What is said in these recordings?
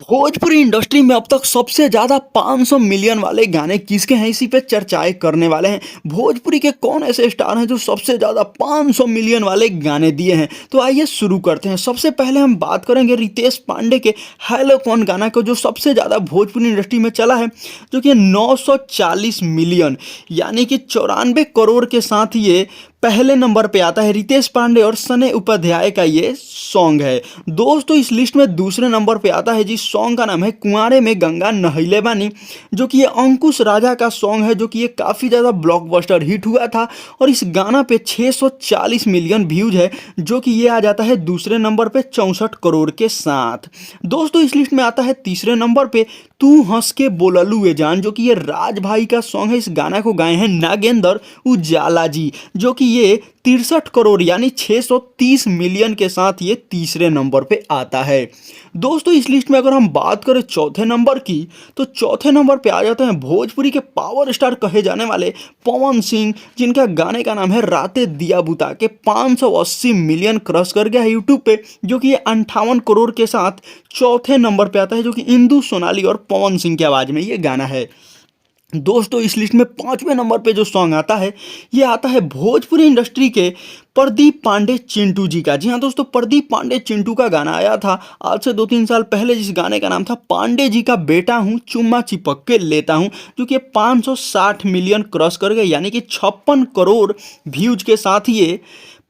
Bhojpuri industry में अब तक सबसे ज्यादा 500 मिलियन वाले गाने किसके हैं, इसी पे चर्चाएं करने वाले हैं। भोजपुरी के कौन ऐसे स्टार हैं जो सबसे ज्यादा 500 मिलियन वाले गाने दिए हैं। तो आइए शुरू करते हैं। सबसे पहले हम बात करेंगे रितेश पांडे के हेलो कौन गाना को, जो सबसे ज्यादा भोजपुरी इंडस्ट्री में चला है, जो कि 940 मिलियन यानी कि 94 करोड़ के साथ ये पहले नंबर पे आता है। रितेश पांडे और सने उपाध्याय का ये सॉन्ग है। दोस्तों इस लिस्ट में दूसरे नंबर पे आता है जिस सॉन्ग का नाम है कुंवारे में गंगा नहैले बानी, जो कि ये अंकुश राजा का सॉन्ग है, जो कि ये काफ़ी ज़्यादा ब्लॉकबस्टर हिट हुआ था और इस गाना पे 640 मिलियन व्यूज है, जो कि ये आ जाता है दूसरे नंबर पे 64 करोड़ के साथ। दोस्तों इस लिस्ट में आता है तीसरे नंबर पे तू हंस के बोललू ए जान, जो कि ये राज भाई का सॉन्ग है। इस गाना को गाए हैं नागेंद्र उजाला जी, जो कि ये 63 करोड़ यानी 630 मिलियन के साथ ये तीसरे नंबर पे आता है। दोस्तों इस लिस्ट में अगर हम बात करें चौथे नंबर की, तो चौथे नंबर पे आ जाते हैं भोजपुरी के पावर स्टार कहे जाने वाले पवन सिंह, जिनका गाने का नाम है रातें दिया बुता के 580 मिलियन क्रॉस कर गया है यूट्यूब पे, जो कि ये 58 करोड़ के साथ चौथे नंबर पे आता है, जो कि इंदु सोनाली और पवन सिंह की आवाज़ में ये गाना है। दोस्तों इस लिस्ट में पांचवें नंबर पे जो सॉन्ग आता है, ये आता है भोजपुरी इंडस्ट्री के प्रदीप पांडे चिंटू जी का। जी हाँ दोस्तों, प्रदीप पांडे चिंटू का गाना आया था आज से 2-3 साल पहले, जिस गाने का नाम था पांडे जी का बेटा हूँ चुम्मा चिपक के लेता हूँ, जो कि 560 मिलियन क्रॉस कर गए यानी कि 56 करोड़ व्यूज के साथ ये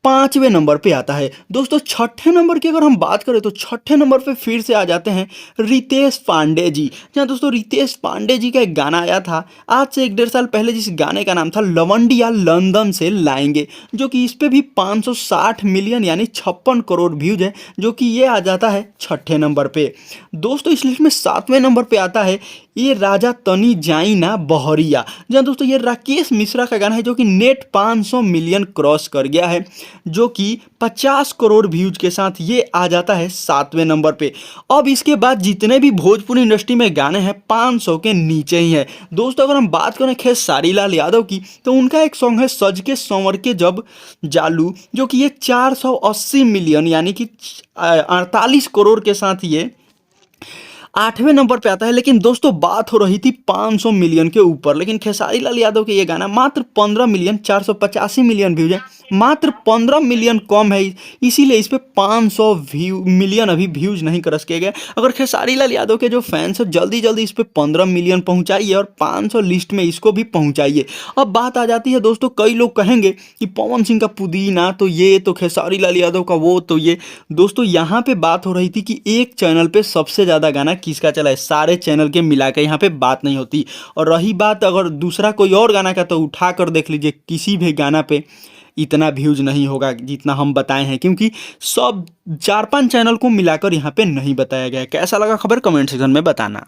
पांचवें नंबर पे आता है। दोस्तों छठे नंबर की अगर हम बात करें, तो छठे नंबर पे फिर से आ जाते हैं रितेश पांडे जी। जहाँ दोस्तों रितेश पांडे जी का एक गाना आया था आज से 1-1.5 साल पहले, जिस गाने का नाम था लवंडिया लंदन से लाएंगे, जो कि इस पे भी 560 मिलियन यानी 56 करोड़ व्यूज है, जो कि ये आ जाता है छठे नंबर पे। दोस्तों इस लिस्ट में सातवें नंबर पे आता है ये राजा तनी जाई ना बहरिया। जहाँ दोस्तों ये राकेश मिश्रा का गाना है, जो कि नेट 500 मिलियन क्रॉस कर गया है, जो कि 50 करोड़ व्यूज के साथ ये आ जाता है सातवें नंबर पे। अब इसके बाद जितने भी भोजपुरी इंडस्ट्री में गाने हैं 500 के नीचे ही हैं। दोस्तों अगर हम बात करें खेसारी लाल यादव की, तो उनका एक सॉन्ग है सज के संवर के जब जालू, जो कि ये 480 मिलियन यानी कि 48 करोड़ के साथ ये आठवें नंबर पे आता है। लेकिन दोस्तों बात हो रही थी 500 मिलियन के ऊपर, लेकिन खेसारी लाल यादव के ये गाना मात्र 15 मिलियन 485 मिलियन व्यूज है, मात्र 15 मिलियन कम है, इसीलिए इस पे 500 मिलियन अभी व्यूज नहीं क्रॉस किए गए। अगर खेसारी लाल यादव के जो फैंस हैं जल्दी जल्दी इस पे 15 मिलियन पहुंचाइए और 500 लिस्ट में इसको भी पहुंचाइए। अब बात आ जाती है दोस्तों, कई लोग कहेंगे कि पवन सिंह का पुदीना तो ये, तो खेसारी लाल यादव का वो, तो ये। दोस्तों यहाँ पे बात हो रही थी कि एक चैनल पे सबसे ज़्यादा गाना किसका चला है, सारे चैनल के मिला के यहाँ पे बात नहीं होती। और रही बात अगर दूसरा कोई और गाना का, तो उठा कर देख लीजिए, किसी भी गाना पे इतना व्यूज नहीं होगा जितना हम बताए हैं, क्योंकि सब 4-5 चैनल को मिलाकर यहाँ पे नहीं बताया गया है। कैसा लगा खबर कमेंट सेक्शन में बताना।